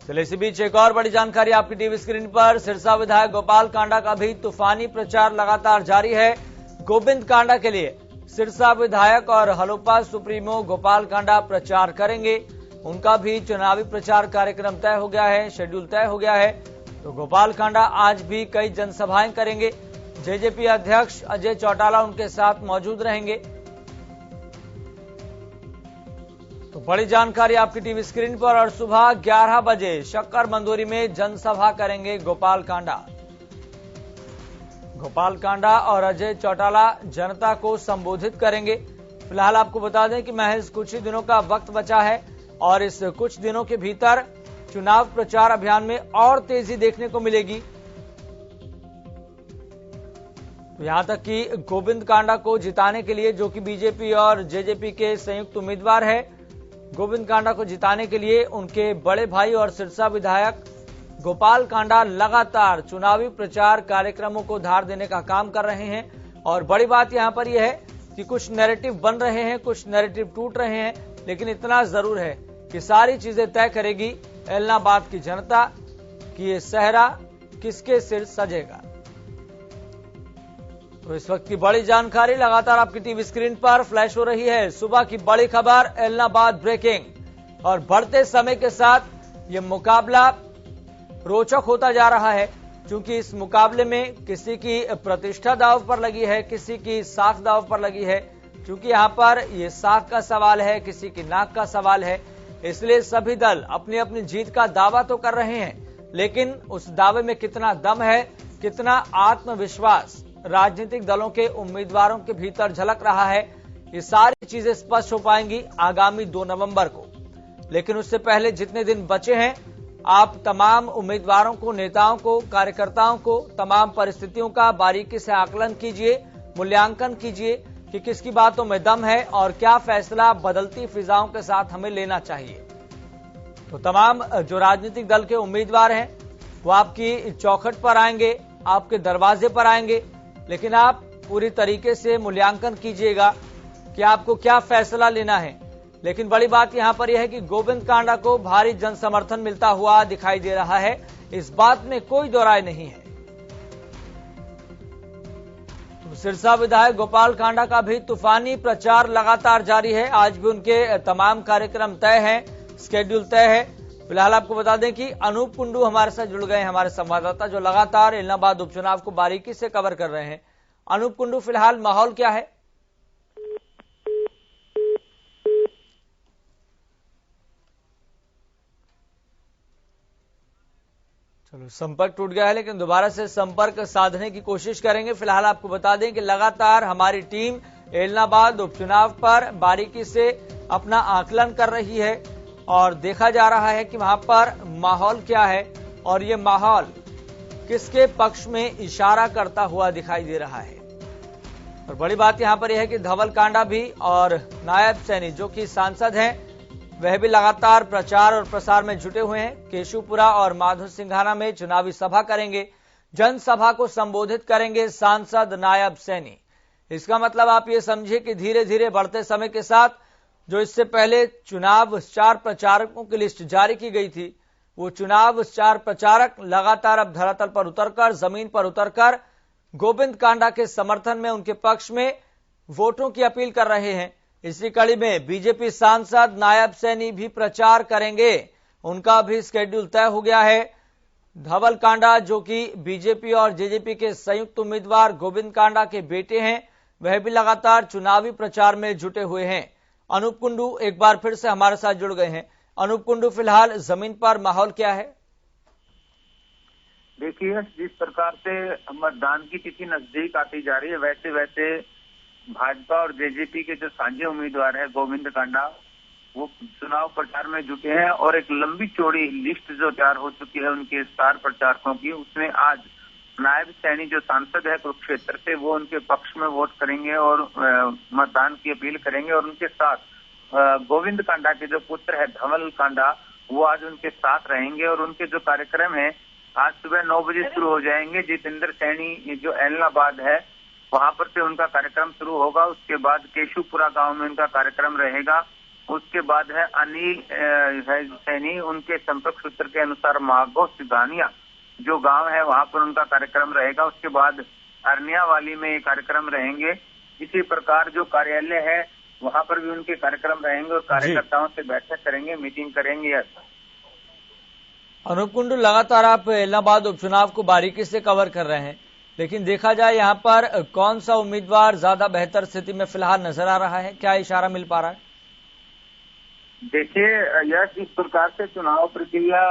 चलिए इसी बीच एक और बड़ी जानकारी आपकी टीवी स्क्रीन पर। सिरसा विधायक गोपाल कांडा का भी तूफानी प्रचार लगातार जारी है। गोविंद कांडा के लिए सिरसा विधायक और हलोपा सुप्रीमो गोपाल कांडा प्रचार करेंगे। उनका भी चुनावी प्रचार कार्यक्रम तय हो गया है, शेड्यूल तय हो गया है। तो गोपाल कांडा आज भी कई जनसभाएं करेंगे। जेजेपी अध्यक्ष अजय चौटाला उनके साथ मौजूद रहेंगे। तो बड़ी जानकारी आपकी टीवी स्क्रीन पर। और सुबह 11 बजे शक्कर मंदोरी में जनसभा करेंगे गोपाल कांडा। गोपाल कांडा और अजय चौटाला जनता को संबोधित करेंगे। फिलहाल आपको बता दें कि महज कुछ ही दिनों का वक्त बचा है और इस कुछ दिनों के भीतर चुनाव प्रचार अभियान में और तेजी देखने को मिलेगी। तो यहां तक कि गोविंद कांडा को जिताने के लिए, जो कि बीजेपी और जेजेपी के संयुक्त उम्मीदवार है, गोविंद कांडा को जिताने के लिए उनके बड़े भाई और सिरसा विधायक गोपाल कांडा लगातार चुनावी प्रचार कार्यक्रमों को धार देने का काम कर रहे हैं। और बड़ी बात यहां पर यह है कि कुछ नैरेटिव बन रहे हैं, कुछ नैरेटिव टूट रहे हैं, लेकिन इतना जरूर है कि सारी चीजें तय करेगी एलनाबाद की जनता कि ये सहरा किसके सिर सजेगा। तो इस वक्त की बड़ी जानकारी लगातार आपकी टीवी स्क्रीन पर फ्लैश हो रही है। सुबह की बड़ी खबर, एलनाबाद ब्रेकिंग। और बढ़ते समय के साथ ये मुकाबला रोचक होता जा रहा है, क्योंकि इस मुकाबले में किसी की प्रतिष्ठा दांव पर लगी है, किसी की साख दांव पर लगी है। क्योंकि यहां पर ये साख का सवाल है, किसी की नाक का सवाल है, इसलिए सभी दल अपनी अपनी जीत का दावा तो कर रहे हैं, लेकिन उस दावे में कितना दम है, कितना आत्मविश्वास राजनीतिक दलों के उम्मीदवारों के भीतर झलक रहा है, ये सारी चीजें स्पष्ट हो पाएंगी आगामी 2 नवंबर को। लेकिन उससे पहले जितने दिन बचे हैं, आप तमाम उम्मीदवारों को, नेताओं को, कार्यकर्ताओं को तमाम परिस्थितियों का बारीकी से आकलन कीजिए, मूल्यांकन कीजिए कि किसकी बातों में दम है और क्या फैसला बदलती फिजाओं के साथ हमें लेना चाहिए। तो तमाम जो राजनीतिक दल के उम्मीदवार हैं वो आपकी चौखट पर आएंगे, आपके दरवाजे पर आएंगे, लेकिन आप पूरी तरीके से मूल्यांकन कीजिएगा कि आपको क्या फैसला लेना है। लेकिन बड़ी बात यहां पर यह है कि गोविंद कांडा को भारी जन समर्थन मिलता हुआ दिखाई दे रहा है, इस बात में कोई दो राय नहीं है। तो सिरसा विधायक गोपाल कांडा का भी तूफानी प्रचार लगातार जारी है। आज भी उनके तमाम कार्यक्रम तय हैं, शेड्यूल तय है। फिलहाल आपको बता दें कि अनूप कुंडू हमारे साथ जुड़ गए हैं, हमारे संवाददाता जो लगातार एलनाबाद उपचुनाव को बारीकी से कवर कर रहे हैं। अनूप कुंडू, फिलहाल माहौल क्या है? चलो, संपर्क टूट गया है, लेकिन दोबारा से संपर्क साधने की कोशिश करेंगे। फिलहाल आपको बता दें कि लगातार हमारी टीम एलनाबाद उपचुनाव पर बारीकी से अपना आकलन कर रही है और देखा जा रहा है कि वहां पर माहौल क्या है और ये माहौल किसके पक्ष में इशारा करता हुआ दिखाई दे रहा है। और बड़ी बात यहां पर यह है कि धवल कांडा भी और नायब सैनी जो कि सांसद हैं, वह भी लगातार प्रचार और प्रसार में जुटे हुए हैं। केशुपुरा और माधो सिंघाना में चुनावी सभा करेंगे, जनसभा को संबोधित करेंगे सांसद नायब सैनी। इसका मतलब आप ये समझिए कि धीरे धीरे बढ़ते समय के साथ जो इससे पहले चुनाव स्टार प्रचारकों की लिस्ट जारी की गई थी, वो चुनाव स्टार प्रचारक लगातार अब धरातल पर उतरकर, जमीन पर उतरकर गोविंद कांडा के समर्थन में, उनके पक्ष में वोटों की अपील कर रहे हैं। इसी कड़ी में बीजेपी सांसद नायब सैनी भी प्रचार करेंगे, उनका भी शेड्यूल तय हो गया है। धवल कांडा जो कि बीजेपी और जेजेपी के संयुक्त उम्मीदवार गोविंद कांडा के बेटे हैं, वह भी लगातार चुनावी प्रचार में जुटे हुए हैं। अनूप कुंडू एक बार फिर से हमारे साथ जुड़ गए हैं। अनूप कुंडू, फिलहाल जमीन पर माहौल क्या है? देखिए, जिस प्रकार से मतदान की तिथि नजदीक आती जा रही है, वैसे वैसे भाजपा और जेजेपी के जो साझे उम्मीदवार है गोविंद कांडा, वो चुनाव प्रचार में जुटे हैं और एक लंबी चौड़ी लिस्ट जो तैयार हो चुकी है उनके स्टार प्रचारकों की, उसमें आज नायब सैनी जो सांसद है कुरुक्षेत्र से, वो उनके पक्ष में वोट करेंगे और मतदान की अपील करेंगे। और उनके साथ गोविंद कांडा के जो पुत्र है धवल कांडा, वो आज उनके साथ रहेंगे और उनके जो कार्यक्रम है आज सुबह 9 बजे शुरू हो जाएंगे। जितेंद्र सैनी जो एलनाबाद है वहां पर से उनका कार्यक्रम शुरू होगा। उसके बाद केशुपुरा गांव में उनका कार्यक्रम रहेगा उसके बाद है अनिल सैनी, उनके संपर्क सूत्र के अनुसार माघो सिधानिया जो गांव है वहां पर उनका कार्यक्रम रहेगा। उसके बाद अरनियावाली में ये कार्यक्रम रहेंगे। इसी प्रकार जो कार्यालय है वहां पर भी उनके कार्यक्रम रहेंगे और कार्यकर्ताओं से बैठक करेंगे, मीटिंग करेंगे। अनूप कुंडू, लगातार आप इलाहाबाद उपचुनाव को बारीकी से कवर कर रहे हैं, लेकिन देखा जाए यहाँ पर कौन सा उम्मीदवार ज्यादा बेहतर स्थिति में फिलहाल नजर आ रहा है, क्या इशारा मिल पा रहा है? देखिए यह इस प्रकार से चुनाव प्रक्रिया,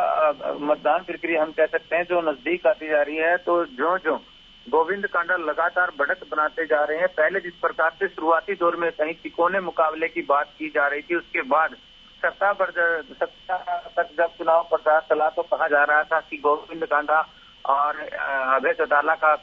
मतदान प्रक्रिया हम कह सकते हैं जो नजदीक आती जा रही है, तो जो गोविंद कांडा लगातार बढ़त बनाते जा रहे हैं। पहले जिस प्रकार से शुरुआती दौर में कहीं तिकोने मुकाबले की बात की जा रही थी, उसके बाद सत्ता तक जब चुनाव प्रचार चला तो कहा जा रहा था कि गोविंद कांडा और अभय चौटाला का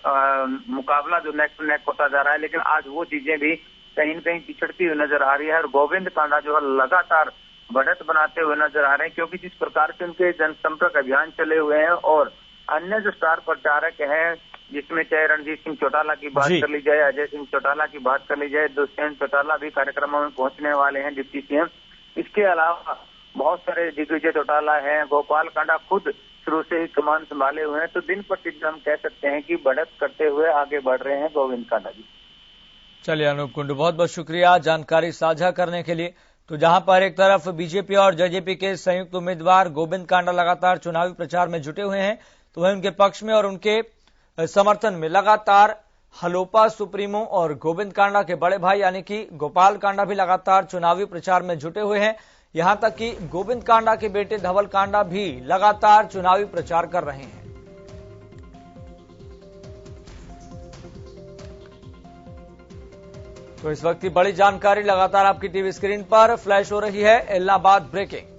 मुकाबला जो नेक टू नेक होता जा रहा है, लेकिन आज वो चीजें भी कहीं न कहीं पिछड़ती हुई नजर आ रही है और गोविंद कांडा जो है लगातार बढ़त बनाते हुए नजर आ रहे हैं, क्योंकि जिस प्रकार से उनके जनसंपर्क अभियान चले हुए हैं और अन्य जो स्टार प्रचारक हैं, जिसमें चाहे रणजीत सिंह चौटाला की बात कर ली जाए, अजय सिंह चौटाला की बात कर ली जाए, दुष्यंत चौटाला भी कार्यक्रमों में पहुंचने वाले हैं, डिप्टी सीएम। इसके अलावा बहुत सारे दिग्विजय चौटाला है, गोपाल कांडा खुद शुरू से ही कमान संभाले हुए हैं, तो दिन प्रतिदिन हम कह सकते हैं कि बढ़त करते हुए आगे बढ़ रहे हैं गोविंद कांडा जी। चलिए अनूप कुंडू, बहुत बहुत शुक्रिया जानकारी साझा करने के लिए। तो जहां पर एक तरफ बीजेपी और जेजेपी के संयुक्त उम्मीदवार गोविंद कांडा लगातार चुनावी प्रचार में जुटे हुए हैं, तो वहीं उनके पक्ष में और उनके समर्थन में लगातार हलोपा सुप्रीमो और गोविंद कांडा के बड़े भाई यानी कि गोपाल कांडा भी लगातार चुनावी प्रचार में जुटे हुए हैं। यहां तक कि गोविंद कांडा के बेटे धवल कांडा भी लगातार चुनावी प्रचार कर रहे हैं। तो इस वक्त की बड़ी जानकारी लगातार आपकी टीवी स्क्रीन पर फ्लैश हो रही है। इलाहाबाद ब्रेकिंग।